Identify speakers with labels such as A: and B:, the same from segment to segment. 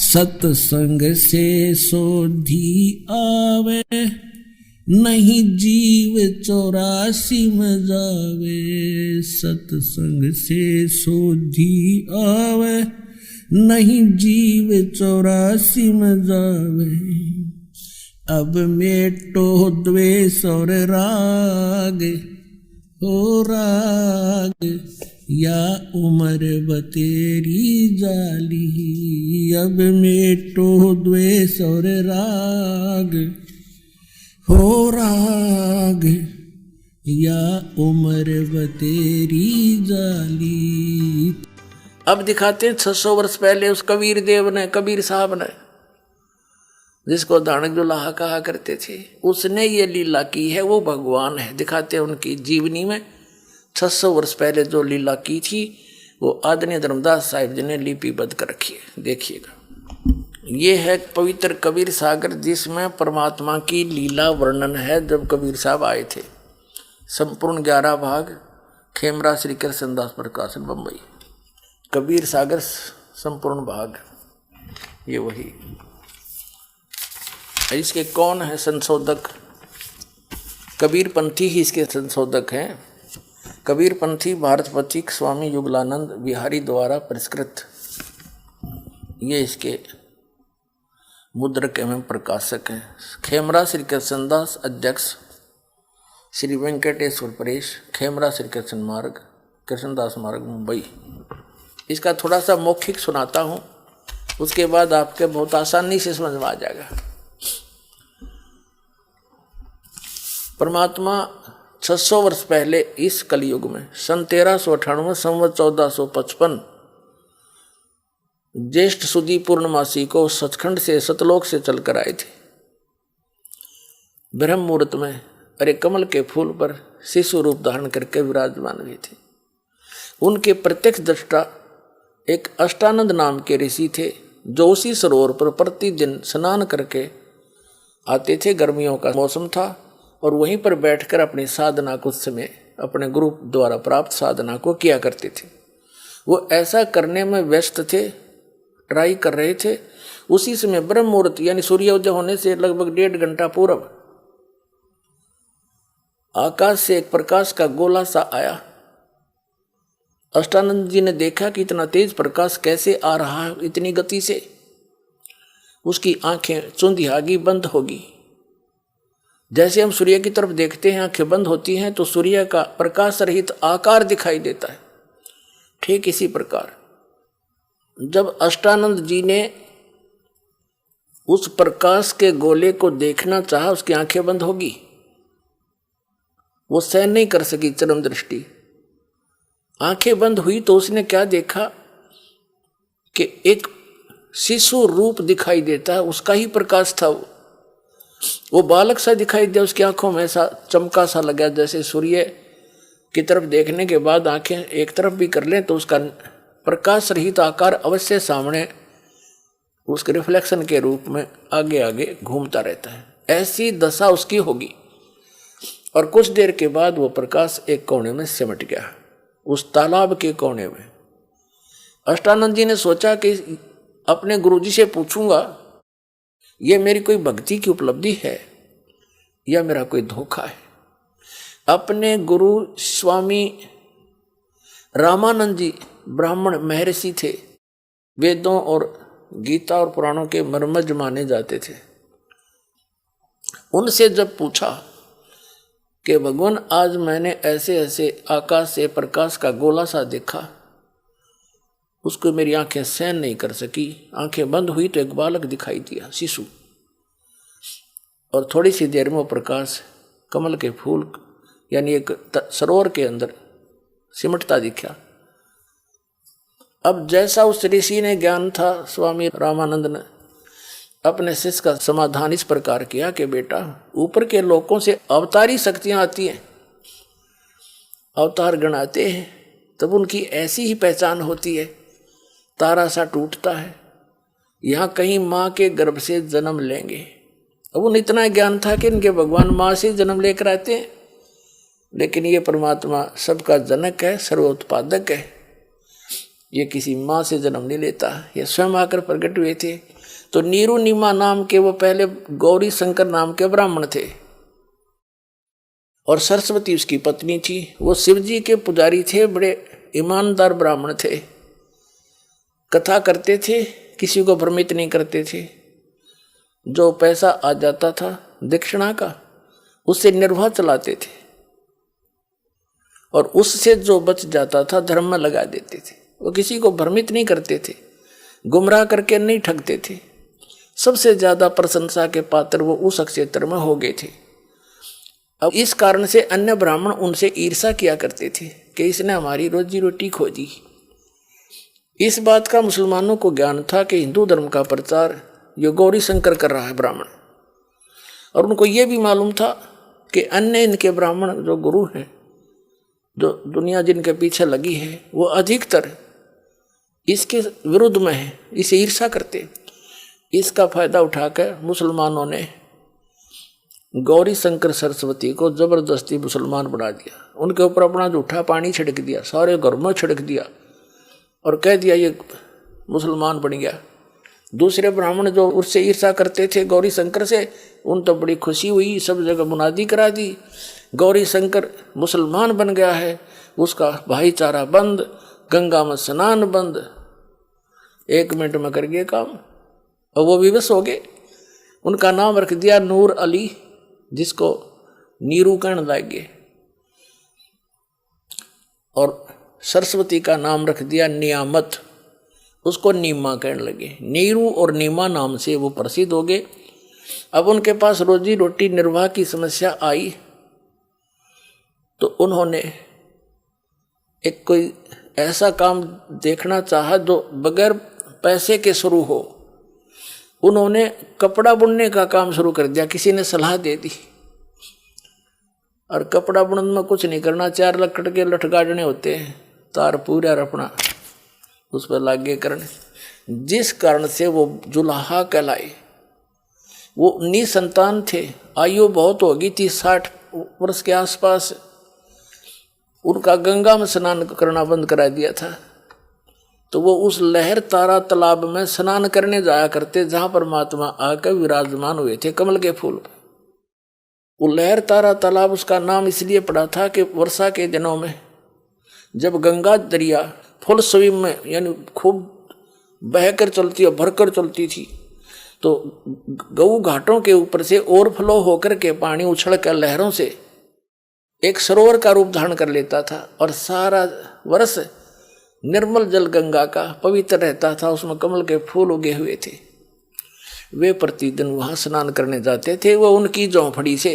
A: सत्संग से सोधी आवे, नहीं जीव 84 में जावे। सत्संग से सोधी आवे, नहीं जीव 84 में जावे। अब मेटो द्वेष और राग, हो राग या उम्र बतेरी जाली। अब मेटो द्वेष और राग, हो राग या उम्र बतेरी जाली। अब दिखाते हैं 600 वर्ष पहले उस कबीर देव ने, कबीर साहब ने, जिसको दानक दुल्हा कहा करते थे, उसने ये लीला की है, वो भगवान है। दिखाते हैं उनकी जीवनी में 600 वर्ष पहले जो लीला की थी वो आदरणीय धर्मदास साहिब जी ने लिपिबद्ध कर रखी है। देखिएगा, ये है पवित्र कबीर सागर, जिसमें परमात्मा की लीला वर्णन है। जब कबीर साहब आए थे, संपूर्ण 11 भाग, खेमरा श्री कृष्णदास प्रकाशन, बम्बई। कबीर सागर संपूर्ण भाग, ये वही। इसके कौन है संशोधक? कबीर पंथी ही इसके संशोधक हैं। कबीर पंथी भारत पथिक स्वामी युगलानंद बिहारी द्वारा परिष्कृत, ये इसके मुद्रक एवं प्रकाशक हैं। खेमरा श्री कृष्णदास अध्यक्ष, श्री वेंकटेश्वर परेश, खेमरा श्री कृष्ण मार्ग, कृष्णदास मार्ग, मुंबई। इसका थोड़ा सा मौखिक सुनाता हूँ, उसके बाद आपके बहुत आसानी से समझ में आ जाएगा। परमात्मा 600 वर्ष पहले इस कलयुग में सन 1398 संवत 1455 ज्येष्ठ सुदी पूर्णमासी को सचखंड से सतलोक से चलकर आए थे। ब्रह्म मुहूर्त में अरे कमल के फूल पर शिशु रूप धारण करके विराजमान हुए थे। उनके प्रत्यक्ष दृष्टा एक अष्टानंद नाम के ऋषि थे, जो उसी सरोवर पर प्रतिदिन स्नान करके आते थे। गर्मियों का मौसम था और वहीं पर बैठकर अपनी साधना को उस समय अपने गुरु द्वारा प्राप्त साधना को किया करते थे। वो ऐसा करने में व्यस्त थे, ट्राई कर रहे थे। उसी समय ब्रह्म मुहूर्त यानी सूर्योदय होने से लगभग 1.5 घंटा पूर्व आकाश से एक प्रकाश का गोला सा आया। अष्टानंद जी ने देखा कि इतना तेज प्रकाश कैसे आ रहा है, इतनी गति से। उसकी आंखें चुंधियागी बंद होगी। जैसे हम सूर्य की तरफ देखते हैं, आंखें बंद होती हैं तो सूर्य का प्रकाश रहित आकार दिखाई देता है। ठीक इसी प्रकार जब अष्टानंद जी ने उस प्रकाश के गोले को देखना चाहा, उसकी आंखें बंद होगी, वो सहन नहीं कर सकी चरम दृष्टि। आंखें बंद हुई तो उसने क्या देखा कि एक शिशु रूप दिखाई देता है, उसका ही प्रकाश था। वो बालक सा दिखाई दिया, उसकी आंखों में ऐसा चमका सा लगा जैसे सूर्य की तरफ देखने के बाद आंखें एक तरफ भी कर लें तो उसका प्रकाश रहित आकार अवश्य सामने उसके रिफ्लेक्शन के रूप में आगे आगे घूमता रहता है। ऐसी दशा उसकी होगी। और कुछ देर के बाद वो प्रकाश एक कोने में सिमट गया, उस तालाब के कोने में। अष्टानंद जी ने सोचा कि अपने गुरुजी से पूछूंगा, ये मेरी कोई भक्ति की उपलब्धि है या मेरा कोई धोखा है। अपने गुरु स्वामी रामानंद जी ब्राह्मण महर्षि थे, वेदों और गीता और पुराणों के मर्मज्ञ माने जाते थे। उनसे जब पूछा कि भगवान आज मैंने ऐसे ऐसे आकाश से प्रकाश का गोला सा देखा, उसको मेरी आंखें सहन नहीं कर सकी। आंखें बंद हुई तो एक बालक दिखाई दिया, शिशु, और थोड़ी सी देर में वो प्रकाश कमल के फूल यानी एक सरोवर के अंदर सिमटता दिखा। अब जैसा उस ऋषि ने ज्ञान था, स्वामी रामानंद ने अपने शिष्य का समाधान इस प्रकार किया कि बेटा, ऊपर के लोकों से अवतारी शक्तियां आती हैं, अवतार गणाते हैं, तब उनकी ऐसी ही पहचान होती है। तारा सा टूटता है, यहाँ कहीं माँ के गर्भ से जन्म लेंगे। अब उन्हें इतना ज्ञान था कि इनके भगवान माँ से जन्म लेकर आते हैं, लेकिन ये परमात्मा सबका जनक है, सर्वोत्पादक है। ये किसी माँ से जन्म नहीं लेता, ये स्वयं आकर प्रकट हुए थे। तो नीरू नीमा नाम के वो पहले गौरी शंकर नाम के ब्राह्मण थे और सरस्वती उसकी पत्नी थी। वो शिव जी के पुजारी थे, बड़े ईमानदार ब्राह्मण थे, कथा करते थे, किसी को भ्रमित नहीं करते थे। जो पैसा आ जाता था दक्षिणा का उससे निर्वाह चलाते थे और उससे जो बच जाता था धर्म में लगा देते थे। वो किसी को भ्रमित नहीं करते थे, गुमराह करके नहीं ठगते थे। सबसे ज्यादा प्रशंसा के पात्र वो उस क्षेत्र में हो गए थे। अब इस कारण से अन्य ब्राह्मण उनसे ईर्ष्या किया करते थे कि इसने हमारी रोजी रोटी खोजी। इस बात का मुसलमानों को ज्ञान था कि हिंदू धर्म का प्रचार ये गौरी शंकर कर रहा है ब्राह्मण, और उनको ये भी मालूम था कि अन्य इनके ब्राह्मण जो गुरु हैं, जो दुनिया जिनके पीछे लगी है, वो अधिकतर इसके विरुद्ध में है, इसे ईर्ष्या करते। इसका फायदा उठाकर मुसलमानों ने गौरी शंकर सरस्वती को जबरदस्ती मुसलमान बना दिया। उनके ऊपर अपना जूठा पानी छिड़क दिया, सारे घर में छिड़क दिया और कह दिया ये मुसलमान बन गया। दूसरे ब्राह्मण जो उससे ईर्ष्या करते थे गौरी शंकर से, उन तो बड़ी खुशी हुई, सब जगह मुनादी करा दी, गौरी शंकर मुसलमान बन गया है, उसका भाईचारा बंद, गंगा में स्नान बंद। 1 मिनट में कर गए काम और वो विवश हो गए। उनका नाम रख दिया नूर अली, जिसको नीरू कहने लगे, और सरस्वती का नाम रख दिया नियामत, उसको नीमा कहने लगे। नीरू और नीमा नाम से वो प्रसिद्ध हो गए। अब उनके पास रोजी रोटी निर्वाह की समस्या आई तो उन्होंने एक कोई ऐसा काम देखना चाहा जो बगैर पैसे के शुरू हो। उन्होंने कपड़ा बुनने का काम शुरू कर दिया, किसी ने सलाह दे दी। और कपड़ा बुनने में कुछ नहीं करना, 4 लकड़ के लठ गाड़ने होते हैं, तार पूरा रखना, उस पर लागे करने। जिस कारण से वो जुलाहा कहलाए। वो निसंतान थे, आयु बहुत होगी थी, 60 वर्ष के आसपास। उनका गंगा में स्नान करना बंद करा दिया था, तो वो उस लहर तारा तालाब में स्नान करने जाया करते जहां परमात्मा आकर विराजमान हुए थे कमल के फूल पर। वो लहर तारा तालाब उसका नाम इसलिए पड़ा था कि वर्षा के दिनों में जब गंगा दरिया फुल स्विम में यानी खूब बहकर चलती और भरकर चलती थी, तो गऊ घाटों के ऊपर से ओवरफ्लो होकर के पानी उछल कर लहरों से एक सरोवर का रूप धारण कर लेता था और सारा वर्ष निर्मल जल गंगा का पवित्र रहता था। उसमें कमल के फूल उगे हुए थे। वे प्रतिदिन वहां स्नान करने जाते थे। वो उनकी झोंपड़ी से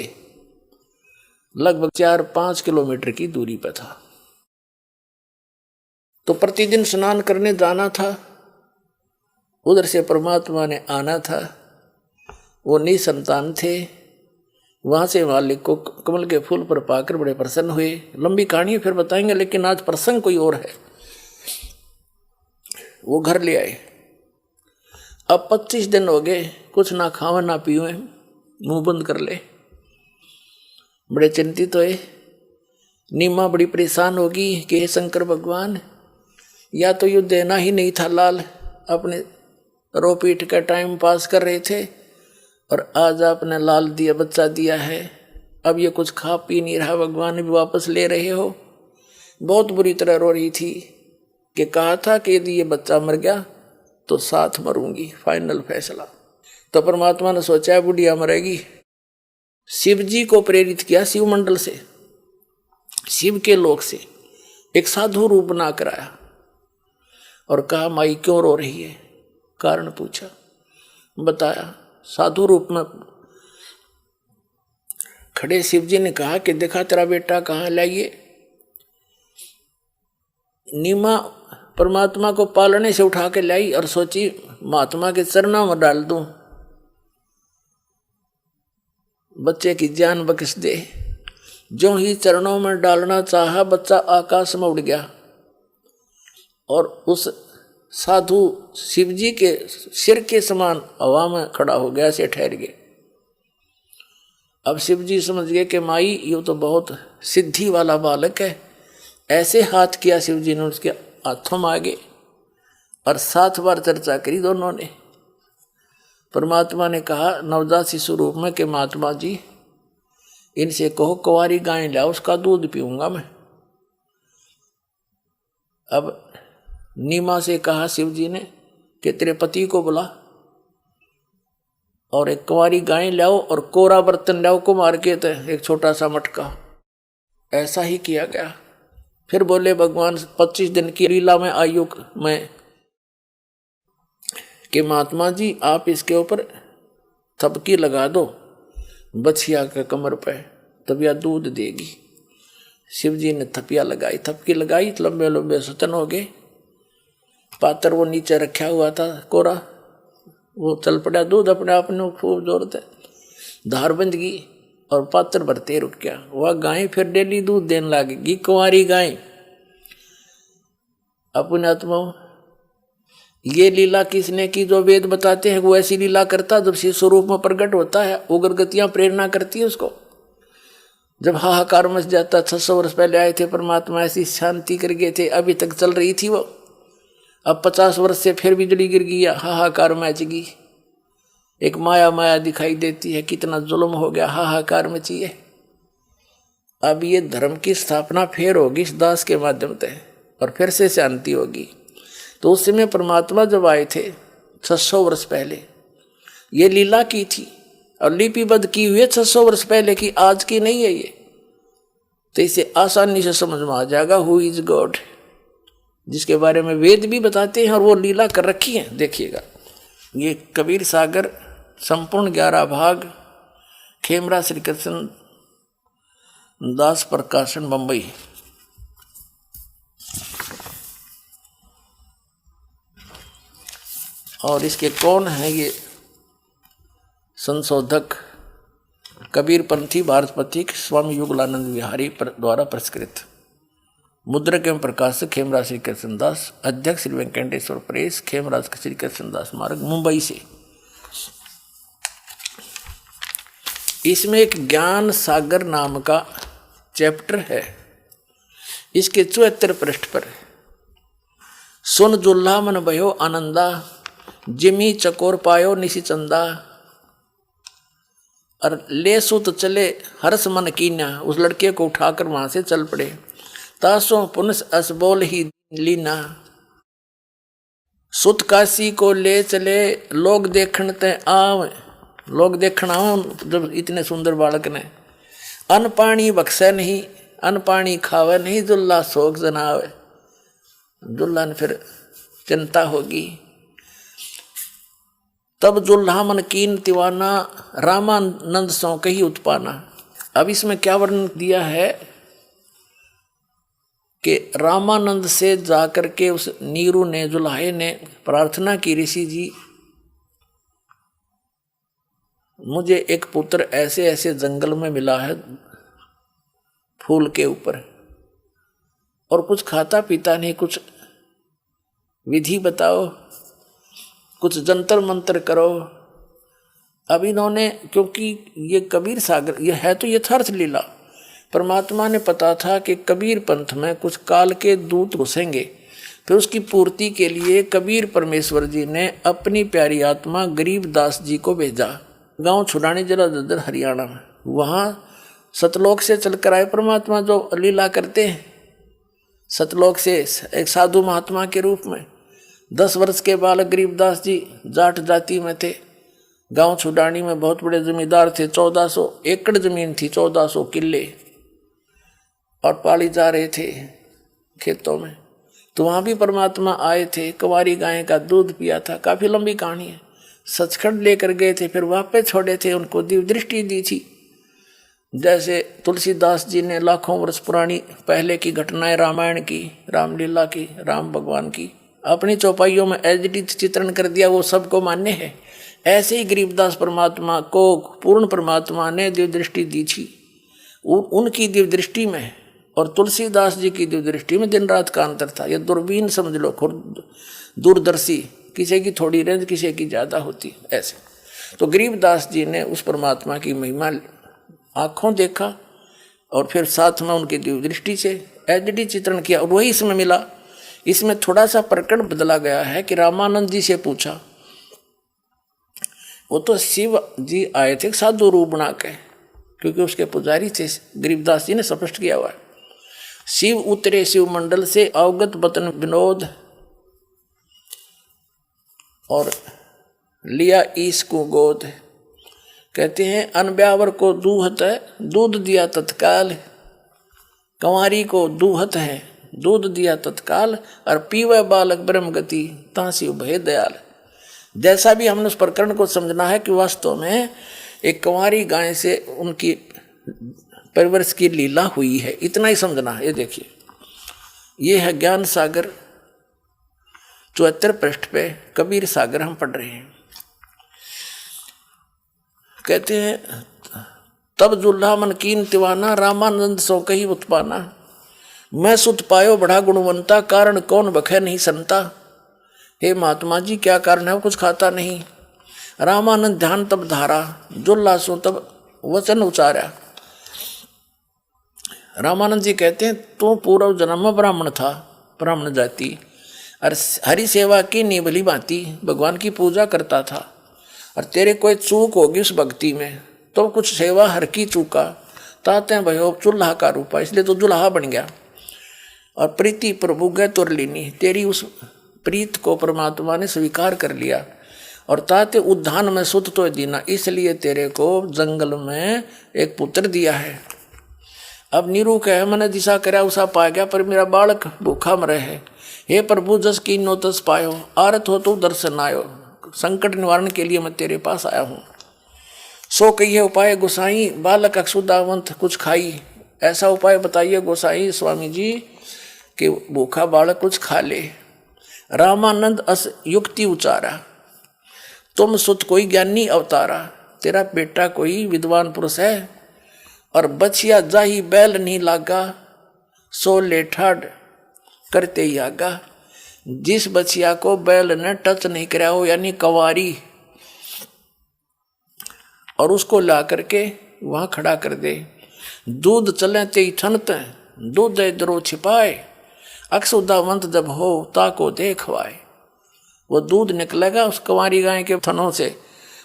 A: लगभग 4-5 किलोमीटर की दूरी पर था। तो प्रतिदिन स्नान करने जाना था, उधर से परमात्मा ने आना था। वो निसंतान थे, वहां से मालिक को कमल के फूल पर पाकर बड़े प्रसन्न हुए। लंबी कहानी फिर बताएंगे, लेकिन आज प्रसंग कोई और है। वो घर ले आए। अब 25 दिन हो गए, कुछ ना खावा ना पीवे, मुंह बंद कर ले। बड़े चिंतित हुए। नीमा बड़ी परेशान होगी कि हे शंकर भगवान, या तो युद्ध देना ही नहीं था, लाल अपने रो पीट का टाइम पास कर रहे थे, और आज आपने लाल दिया बच्चा दिया है, अब ये कुछ खा पी नहीं रहा, भगवान भी वापस ले रहे हो। बहुत बुरी तरह रो रही थी कि कहा था कि यदि ये बच्चा मर गया तो साथ मरूंगी, फाइनल फैसला। तो परमात्मा ने सोचा बुढ़िया मरेगी। शिव जी को प्रेरित किया, शिव मंडल से, शिव के लोक से एक साधु रूप बना कर आया और कहा माई क्यों रो रही है, कारण पूछा, बताया। साधु रूप में खड़े शिव जी ने कहा कि देखा तेरा बेटा कहाँ, लाइए। नीमा परमात्मा को पालने से उठा के लाई और सोची महात्मा के चरणों में डाल दूं, बच्चे की जान बख्श दे। जो ही चरणों में डालना चाहा, बच्चा आकाश में उड़ गया और उस साधु शिवजी के सिर के समान हवा में खड़ा हो गया, से ठहर गए। अब शिवजी समझ गए कि माई ये तो बहुत सिद्धि वाला बालक है। ऐसे हाथ किया शिवजी ने, उसके हाथों में आ गए और 7 बार चर्चा करी दोनों ने। परमात्मा ने कहा नवजात शिशु रूप में कि महात्मा जी इनसे कहो कुंवारी गाय लाओ, उसका दूध पीऊंगा मैं। अब नीमा से कहा शिव जी ने कि तेरे पति को बुला और एक कुंवारी गाय लाओ और कोरा बर्तन लाओ को मार के, एक छोटा सा मटका। ऐसा ही किया गया। फिर बोले भगवान 25 दिन की लीला में आयु में कि महात्मा जी आप इसके ऊपर थपकी लगा दो बछिया के कमर पे, तब यह दूध देगी। शिव जी ने थपिया लगाई, थपकी लगाई, लंबे लंबे सतन हो गए। पात्र वो नीचे रखा हुआ था कोरा, वो चल पड़ा, दूध अपने आप ने खूब जोर से धार बंध गई और पात्र भरते रुक गया। वह गाय फिर डेली दूध देने लगेगी, कुंवारी गाय। अपने आत्माओं ये लीला किसने की? जो वेद बताते हैं वो ऐसी लीला करता जब शिव स्वरूप में प्रकट होता है। उग्र गतियां प्रेरणा करती है उसको। जब हाहाकार मच जाता, 600 वर्ष पहले आए थे परमात्मा, ऐसी शांति कर गए थे, अभी तक चल रही थी वो। अब 50 वर्ष से फिर बिजली गिर गई, हाहाकार मच गई। एक माया माया दिखाई देती है, कितना जुल्म हो गया, हाहाकार मची है। अब ये धर्म की स्थापना फिर होगी इस दास के माध्यम से और फिर से शांति होगी। तो उस समय परमात्मा जब आए थे 600 वर्ष पहले, ये लीला की थी और लिपिबद्ध की हुई है 600 वर्ष पहले की, आज की नहीं है ये। तो इसे आसानी से समझ में आ जाएगा हु इज गॉड, जिसके बारे में वेद भी बताते हैं और वो लीला कर रखी है। देखिएगा ये कबीर सागर संपूर्ण 11 भाग, खेमरा श्री कृष्ण दास प्रकाशन बंबई। और इसके कौन है ये संशोधक? कबीर पंथी भारत पथिक स्वामी युगलानंद विहारी द्वारा पुरस्कृत। मुद्रक एवं प्रकाशक खेमराज श्री कृष्णदास, अध्यक्ष श्री वेंकटेश्वर प्रेस, खेमराज श्री कृष्णदास मार्ग, मुंबई से। इसमें एक ज्ञान सागर नाम का चैप्टर है। इसके 74 पृष्ठ पर सुन जुल्हा मन भयो आनंदा, जिमी चकोर पायो निशि चंदा, और ले सुत चले हर्ष मन कीना, उस लड़के को उठाकर वहां से चल पड़े। तासो पुनस असबोल ही लीना, सुत काशी को ले चले लोग देखण ते आव, लोग देखण आव जब इतने सुंदर बालक ने। अन्न पानी बख्शे नहीं, अन्न पानी खावे नहीं, जुल्ला शोक जनावे। जुल्ला ने फिर चिंता होगी। तब जुल्हा मन कीन तिवाना, रामानंद सौ कही उत्पाना। अब इसमें क्या वर्णन दिया है कि रामानंद से जाकर के उस नीरू ने, जुल्हाए ने प्रार्थना की, ऋषि जी मुझे एक पुत्र ऐसे ऐसे जंगल में मिला है फूल के ऊपर, और कुछ खाता पीता नहीं, कुछ विधि बताओ, कुछ जंतर मंत्र करो। अब इन्होंने, क्योंकि ये कबीर सागर ये है तो यथार्थ लीला, परमात्मा ने पता था कि कबीर पंथ में कुछ काल के दूत घुसेंगे, फिर उसकी पूर्ति के लिए कबीर परमेश्वर जी ने अपनी प्यारी आत्मा गरीबदास जी को भेजा। गांव छुड़ाने जिला ददर हरियाणा में, वहाँ सतलोक से चलकर आए परमात्मा जो लीला करते हैं। सतलोक से एक साधु महात्मा के रूप में 10 वर्ष के बालक गरीबदास जी जाट जाति में थे। गांव छुडानी में बहुत बड़े जमींदार थे, 1400 एकड़ जमीन थी, 1400 किले, और पाली जा रहे थे खेतों में। तो वहाँ भी परमात्मा आए थे, कुंवारी गाय का दूध पिया था। काफ़ी लंबी कहानी है। सचखंड लेकर गए थे, फिर वापस छोड़े थे, उनको दिव्य दृष्टि दी थी। जैसे तुलसीदास जी ने लाखों वर्ष पुरानी पहले की घटनाएं रामायण की, रामलीला की, राम भगवान की अपनी चौपाइयों में एडिट चित्रण कर दिया, वो सबको मान्य है। ऐसे ही गरीबदास परमात्मा को पूर्ण परमात्मा ने दिव्य दृष्टि दी थी। उनकी दिव्य दृष्टि में और तुलसीदास जी की दिव्य दृष्टि में दिन रात का अंतर था। ये दूरबीन समझ लो, दूरदर्शी, किसी की थोड़ी रेंज, किसी की ज़्यादा होती। ऐसे तो गरीबदास जी ने उस परमात्मा की महिमा आँखों देखा और फिर साथ में उनकी दिव्य दृष्टि से एडिट चित्रण किया, और वही इसमें मिला। इसमें थोड़ा सा प्रकरण बदला गया है कि रामानंद जी से पूछा वो तो शिव जी आए थे साधु रूप बना के, क्योंकि उसके पुजारी थे। गरीबदास जी ने स्पष्ट किया हुआ है, शिव उतरे शिव मंडल से अवगत बतन विनोद, और लिया ईश को गोद। कहते हैं अनब्यावर को दूहत है, दूध दिया तत्काल। कंवारी को दूहत है, दूध दिया तत्काल। और पीवे बालक ब्रह्म गति, तासी भय दयाल। जैसा भी हमने उस प्रकरण को समझना है कि वास्तव में एक कंवारी गाय से उनकी परवरिश की लीला हुई है, इतना ही समझना है। ये देखिए, ये है ज्ञान सागर 74 पृष्ठ पे कबीर सागर हम पढ़ रहे हैं। कहते हैं तब जुल्हा मन कीन तिवाना, रामानंद सो कही उत्पाना। मैं सुत पायो बड़ा गुणवंता, कारण कौन बखे नहीं संता। हे महात्मा जी, क्या कारण है, वो कुछ खाता नहीं। रामानंद ध्यान तब धारा, जुल्हा सो तब वचन उचारा। रामानंद जी कहते हैं तू पूर्व जन्म में ब्राह्मण था, ब्राह्मण जाति, और हरि सेवा की निभली भांति भगवान की पूजा करता था। और तेरे कोई चूक होगी उस भक्ति में, तो कुछ सेवा हर की चूका, ताते भयो चूल्हा का रूपा, इसलिए तो दुल्हा बन गया। और प्रीति प्रभु गए तुर लीनी, तेरी उस प्रीत को परमात्मा ने स्वीकार कर लिया। और ताते उद्धान में सुध तो दीना, इसलिए तेरे को जंगल में एक पुत्र दिया है। अब नीरू कहे मैंने दिशा कराया उसा पा गया, पर मेरा बालक भूखा मरे है। हे प्रभु जस कीनो तस पायो, आरत हो तो दर्शन आयो। संकट निवारण के लिए मैं तेरे पास आया हूँ। सो कहिए उपाय गोसाई, बालक अक्षुदावंत कुछ खाई। ऐसा उपाय बताइए गोसाई स्वामी जी कि भूखा बालक कुछ खा ले। रामानंद अस युक्ति उचारा, तुम सुत कोई ज्ञानी अवतारा। तेरा बेटा कोई विद्वान पुरुष है। और बचिया जाही बैल नहीं लागा, सो लेठाड़ करते ही आगा। जिस बचिया को बैल ने टच नहीं कराया हो, यानी कंवारी, और उसको ला करके वहां खड़ा कर दे। दूध चले ते ठनत, दूध दरो छिपाए। अक्षुदावंत जब हो ताको देखवाए। वो दूध निकलेगा उस कंवारी गाय के थनों से,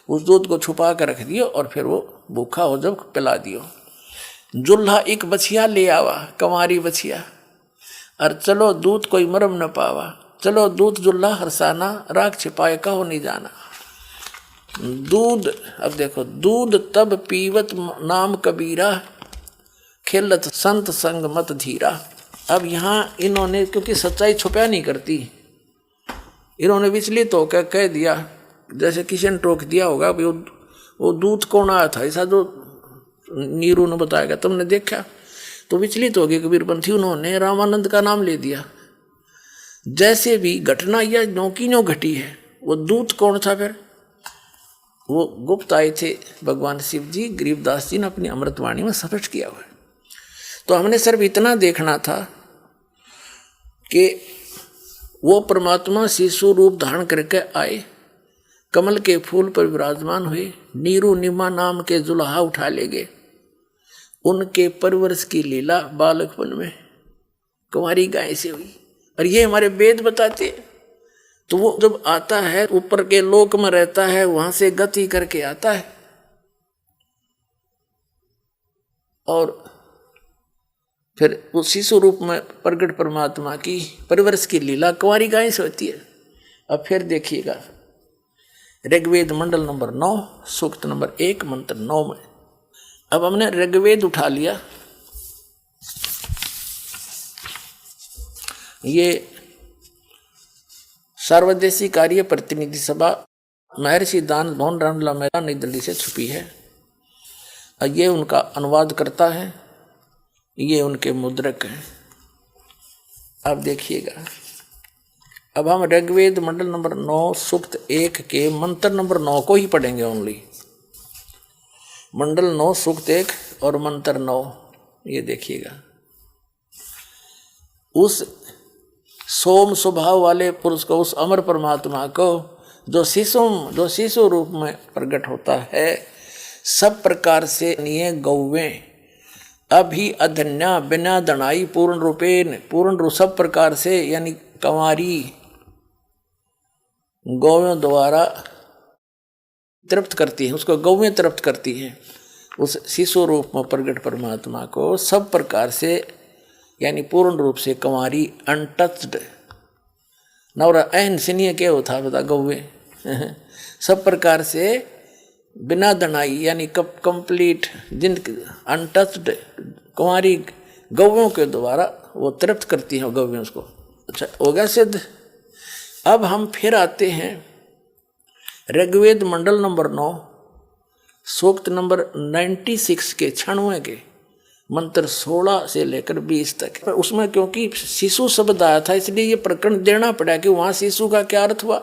A: उस दूध को छुपा कर रख दियो, और फिर वो भूखा हो जब पिला दियो। जुल्हा एक बछिया ले आवा, कंवारी बछिया, और चलो दूध कोई मरम न पावा। चलो दूध जुल्हा हरसाना, राख छिपाए कहो नहीं जाना। दूध, अब देखो, दूध तब पीवत नाम कबीरा, खिलत संत संग मत धीरा। अब यहाँ इन्होंने, क्योंकि सच्चाई छुपा नहीं करती, इन्होंने विचलित होकर कह दिया, जैसे किसी ने टोक दिया होगा वो दूध कौन आया था, ऐसा जो नीरू ने बताएगा, तुमने देखा, तो विचलित हो गए कबीरपंथी। उन्होंने रामानंद का नाम ले दिया। जैसे भी घटना या नौकी नो घटी है, वो दूत कौन था फिर? वो गुप्त आए थे भगवान शिव जी, गरीबदास जी ने अपनी अमृतवाणी में स्पष्ट किया हुआ है। तो हमने सिर्फ इतना देखना था कि वो परमात्मा शिशु रूप धारण करके आए, कमल के फूल पर विराजमान हुए, नीरू निमा नाम के जुल्हा उठा ले गए। उनके परवरिश की लीला बालकपन में कुंवारी गाय से हुई, और ये हमारे वेद बताते हैं। तो वो जब आता है ऊपर के लोक में रहता है, वहां से गति करके आता है, और फिर वो शिशु रूप में प्रगट परमात्मा की परवरिश की लीला कुंवारी गाय से होती है। अब फिर देखिएगा ऋग्वेद मंडल नंबर 9 सूक्त नंबर 1 मंत्र 9 में। अब हमने ऋग्वेद उठा लिया, ये सर्वदेशी कार्य प्रतिनिधि सभा महर्षि दान भवन रामला मैदान नई दिल्ली से छुपी है। ये उनका अनुवाद करता है, ये उनके मुद्रक हैं। अब देखिएगा, अब हम ऋग्वेद मंडल नंबर 9 सूक्त 1 के मंत्र नंबर 9 को ही पढ़ेंगे ओनली। मंडल 9 सूक्त 1 और मंत्र 9, ये देखिएगा। उस सोम स्वभाव वाले पुरुष को, उस अमर परमात्मा को, जो शिशु रूप में प्रकट होता है, सब प्रकार से निये गौवें अभी अधन्या बिना दनाई पूर्ण रूपेण, पूर्ण रूप सब प्रकार से, यानी कंवारी गौवें द्वारा तृप्त करती हैं, उसको गौवें तृप्त करती हैं। उस शिशु रूप में प्रकट परमात्मा को सब प्रकार से यानी पूर्ण रूप से कंवारी अनटच्ड नवरा एहन सिनिय क्या होता बता गौवे सब प्रकार से बिना दनाई यानी कंप्लीट जिन अनटच्ड कुंवारी गौवों के द्वारा वो तृप्त करती हैं गौवें उसको। अच्छा हो गया सिद्ध। अब हम फिर आते हैं ऋग्वेद मंडल नंबर 9 सूक्त नंबर 96 के 96 के मंत्र 16 से लेकर 20 तक। उसमें क्योंकि शिशु शब्द आया था इसलिए ये प्रकरण देना पड़ा कि वहाँ शिशु का क्या अर्थ हुआ।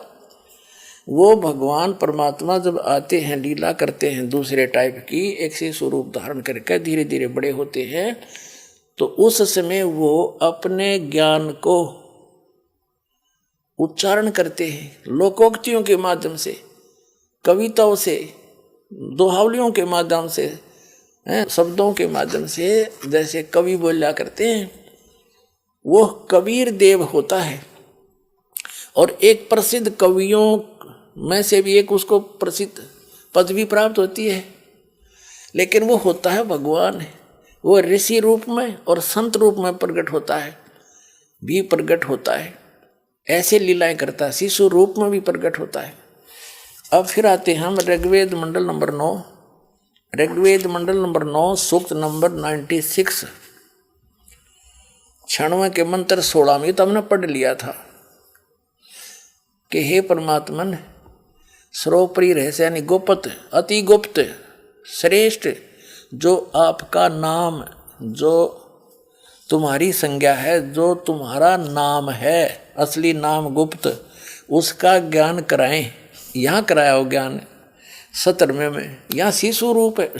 A: वो भगवान परमात्मा जब आते हैं लीला करते हैं दूसरे टाइप की एक शिशु रूप धारण करके धीरे धीरे बड़े होते हैं तो उस समय वो अपने ज्ञान को उच्चारण करते हैं लोकोक्तियों के माध्यम से, कविताओं से, दोहावलियों के माध्यम से, शब्दों के माध्यम से, जैसे कवि बोला करते हैं। वो कबीर देव होता है और एक प्रसिद्ध कवियों में से भी एक उसको प्रसिद्ध पदवी प्राप्त होती है, लेकिन वो होता है भगवान है। वो ऋषि रूप में और संत रूप में प्रकट होता है, भी प्रकट होता है, ऐसे लीलाएं करता है, शिशु रूप में भी प्रकट होता है। अब फिर आते हैं हम ऋग्वेद मंडल नंबर 9, ऋग्वेद मंडल नंबर 9 सूक्त नंबर 96 96 के मंत्र 16 में तो हमने पढ़ लिया था कि हे परमात्मन सर्वोपरि रहस्य यानी गुप्त अति गुप्त श्रेष्ठ जो आपका नाम, जो तुम्हारी संज्ञा है, जो तुम्हारा नाम है, असली नाम गुप्त, उसका ज्ञान कराएं। यहाँ कराया हो ज्ञान 17वें में। यहाँ शिशु रूप है।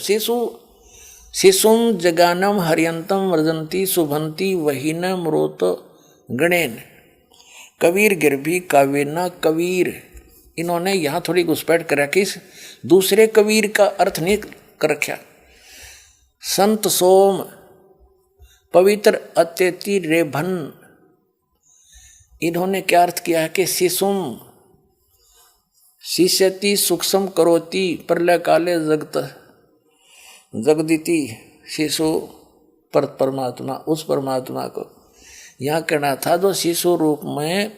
A: शिशुम जगानम हरियंतम व्रजंती शुभंती वहीन मृत गणेन कबीर गिरभी कावेना कबीर। इन्होंने यहाँ थोड़ी घुसपैठ कर रखी, दूसरे कबीर का अर्थ नहीं कर रखा। संत सोम पवित्र अत्यति रेभन, इन्होंने क्या अर्थ किया है कि शिशुम शिष्यति सूक्ष्म करोति प्रलय काले जगत जगदिति शिशु पर परमात्मा, उस परमात्मा को यहाँ कहना था जो शिशु रूप में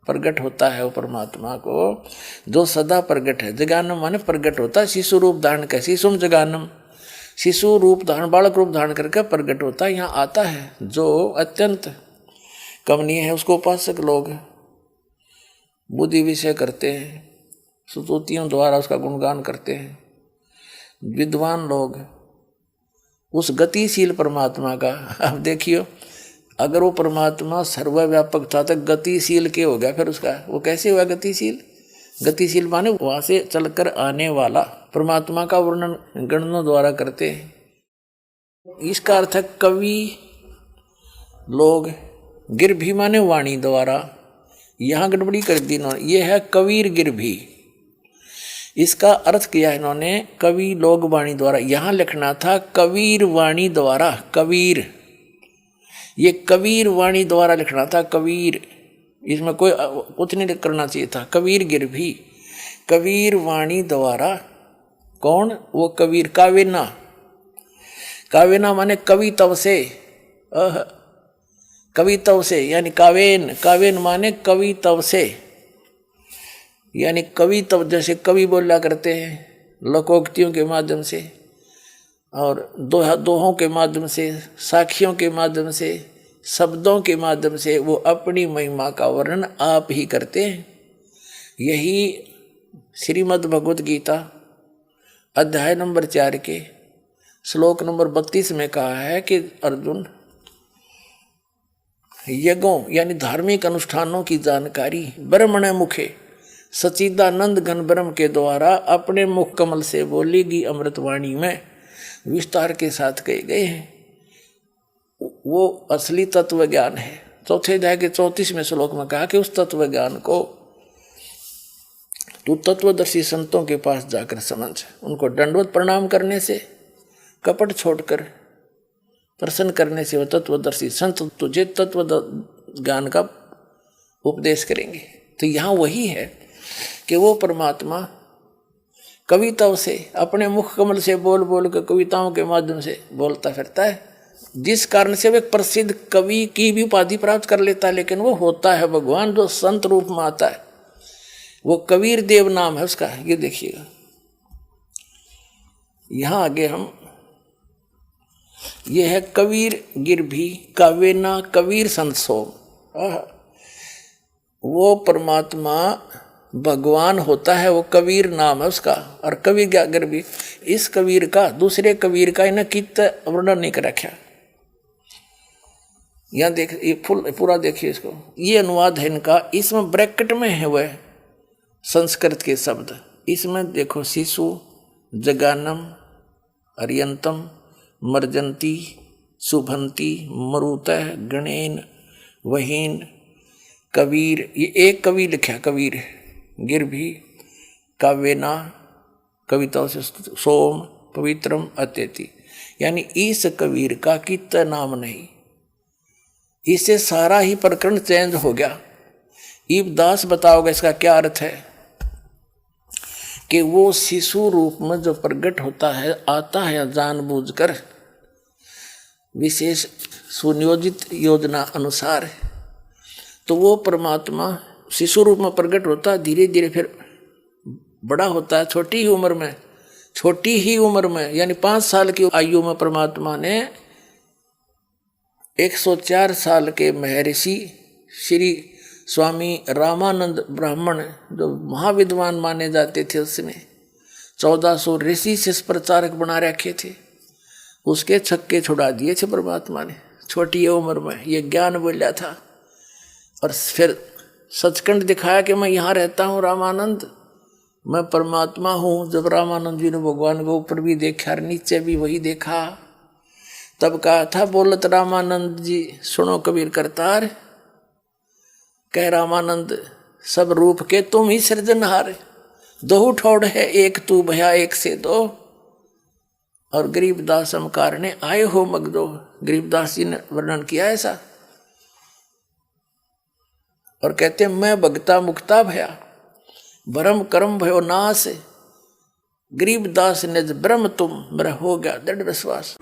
A: प्रकट होता है। वो परमात्मा को जो सदा प्रकट है। जगानम माने प्रकट होता है शिशु रूप धारण कर, शिशुम जगानम शिशु रूप धारण बालक रूप धारण करके प्रकट होता है। यहाँ आता है जो अत्यंत कमनीय है, उसको उपासक लोग बुद्धि विषय करते हैं, स्तुतियों द्वारा उसका गुणगान करते हैं। विद्वान लोग उस गतिशील परमात्मा का, अब देखियो अगर वो परमात्मा सर्वव्यापक था तो गतिशील क्या हो गया फिर उसका, वो कैसे हुआ गतिशील। गतिशील माने वहाँ से चलकर आने वाला परमात्मा का वर्णन गणनों द्वारा करते हैं। इसका अर्थ है कवि लोग, गिरभी माने वाणी द्वारा, यहाँ गड़बड़ी कर दी इन्होंने, ये है कबीर गिरभी। इसका अर्थ किया इन्होंने कवि लोग वाणी द्वारा, यहाँ लिखना था कबीर वाणी द्वारा, कबीर, ये कबीर वाणी द्वारा लिखना था कबीर, इसमें कोई कुछ नहीं करना चाहिए था। कबीर गिरभी कबीर वाणी द्वारा, कौन वो कबीर कावेना, कावेना माने कवि तव से, कवि तव से यानी कावेन, कावेन माने कवि तव से यानी कवि तब, जैसे कवि बोला करते हैं लोकोक्तियों के माध्यम से और दोहों के माध्यम से, साखियों के माध्यम से, शब्दों के माध्यम से वो अपनी महिमा का वर्णन आप ही करते हैं। यही श्रीमद् भगवत गीता अध्याय नंबर 4 के श्लोक नंबर 32 में कहा है कि अर्जुन यज्ञों यानी धार्मिक अनुष्ठानों की जानकारी ब्रह्मण मुखे सच्चिदानंद घन ब्रह्म के द्वारा अपने मुख कमल से बोलेगी अमृतवाणी में विस्तार के साथ कहे गए हैं। वो असली तत्व ज्ञान है। चौथे अध्याय के 34वें श्लोक में कहा कि उस तत्व ज्ञान को तू तत्वदर्शी संतों के पास जाकर समझ, उनको दंडवत प्रणाम करने से, कपट छोड़कर प्रसन्न करने से वो तत्वदर्शी संत तुझे तत्व ज्ञान का उपदेश करेंगे। तो यहाँ वही है कि वो परमात्मा कविताओं से, अपने मुख कमल से बोल बोल के कविताओं के माध्यम से बोलता फिरता है, जिस कारण से वह प्रसिद्ध कवि की भी उपाधि प्राप्त कर लेता है। लेकिन वो होता है भगवान जो संत रूप में आता है, वो कबीर देव नाम है उसका। ये देखिएगा यहां आगे हम, ये है कबीर गिरभी कावेना कबीर संत सोम। वो परमात्मा भगवान होता है, वो कबीर नाम है उसका। और कबीर गिरभी, इस कबीर का दूसरे कबीर का इन्हें कित वर्णन नहीं कर रखा। यहाँ देख, ये पूरा देखिए इसको, ये अनुवाद है इनका। इसमें ब्रैकेट में है वह संस्कृत के शब्द। इसमें देखो शिशु, जगानम, अर्यंतम, मर्जंती, शुभंती, मरुतः, गणेन, वहीन, कबीर। ये एक कबीर लिखा, कबीर गिरभी काव्यना कविताओं से सोम पवित्रम अत्यति, यानी इस कबीर का कित नाम नहीं। इससे सारा ही प्रकरण चेंज हो गया। ईबदास बताओगे इसका क्या अर्थ है, कि वो शिशु रूप में जो प्रकट होता है, आता है जानबूझकर विशेष सुनियोजित योजना अनुसार, तो वो परमात्मा शिशु रूप में प्रकट होता है, धीरे धीरे फिर बड़ा होता है। छोटी ही उम्र में यानी 5 साल की आयु में परमात्मा ने 104 साल के महर्षि श्री स्वामी रामानंद ब्राह्मण, जो महाविद्वान माने जाते थे, उसने 1400 ऋषि से प्रचारक बना रखे थे, उसके छक्के छुड़ा दिए थे परमात्मा ने छोटी उम्र में। ये ज्ञान बोला था। और फिर सचखंड दिखाया कि मैं यहाँ रहता हूँ रामानंद, मैं परमात्मा हूँ। जब रामानंद जी ने भगवान को ऊपर भी देखा और नीचे भी वही देखा, तब कहा था, बोलत रामानंद जी सुनो कबीर करतार, कह रामानंद सब रूप के तुम ही सृजनहार, दो ठोड़ है एक तू भया एक से दो, और गरीबदास समकार ने आए हो मगदो। गरीबदास जी ने वर्णन किया ऐसा, और कहते हैं मैं भगता मुक्ता भया, भरम कर्म भयो नाश, गरीबदास ने ब्रह्म तुम मेरा हो गया दृढ़ विश्वास।